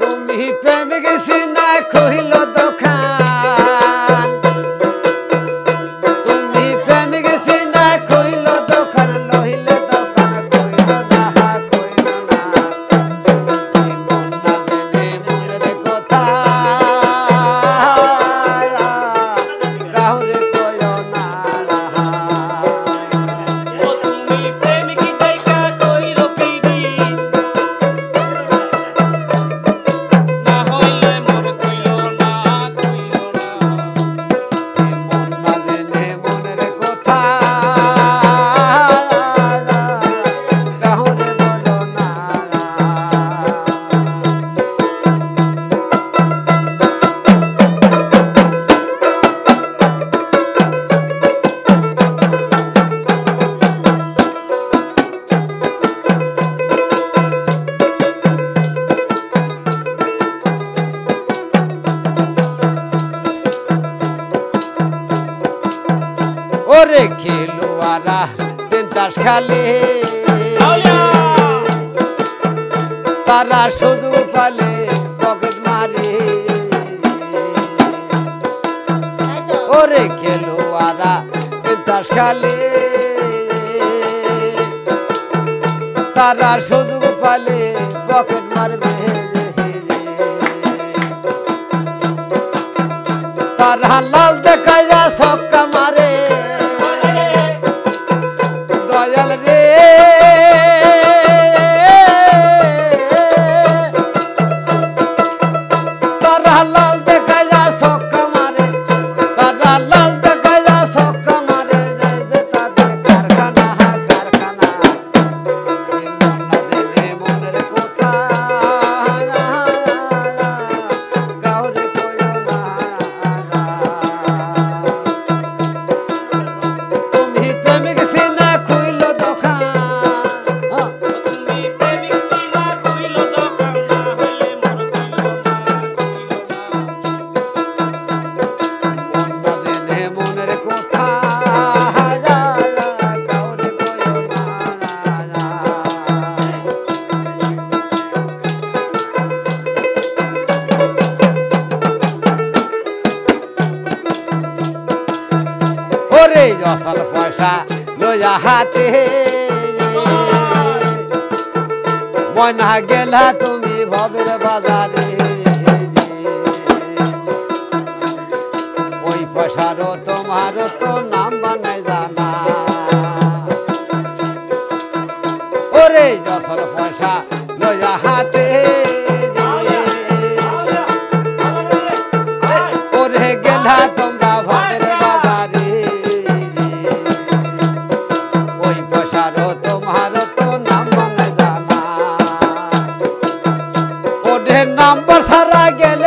তুমি প্রেমে গেছি না কহিল দোকান তুমি প্রেমে গেছি না কহিল দোকান লহিলে দোকান কইল না কইল না মন না জেনে মনের কথা কাউরে কইল না ও তুমি প্রেমিক দেইকা কইল পিদি না হইলে মোর কইল না মন না জেনে মনের কথা কাউরে বলো না ওরে খেলোয়ারা দিন চাষ খালে তারা শুধু পালে পকেট মারে ওরে খেলোয়ারা দিন চাষ খালে তারা শুধু পালে পকেট মারবে তারা লাল দেখাইয়া ছক্কা মারে দয়াল রে তারা লাল দেখাইয়া ছক্কা মারে তারা লাল দেখাইয়া ছক্কা মারে যায় যে তাদের কারখানা কারখানা মন না দিলে মনের কথা কাউরে কইও না তুমি প্রেমিক সিনা খুইল দোকান তুমি প্রেমিক সিনা কইল দোকান না হইলে মোর কইল না মন না জেনে মনের কথা কাউরে কইও না ওরে অসল পয়সা লইয়া হাতে ময়না গেলা তুমি ভবের বাজারে ওই পয়সারও তোমারও তো নাম বানাই জানা ওরে অসল পয়সা লইয়া হাতে ওরে গেলা তোমরা ভবের বাজারে ওই পয়সারও তোমারও তো নাম বানাই জানা ওরে নাম্বার সারা গেল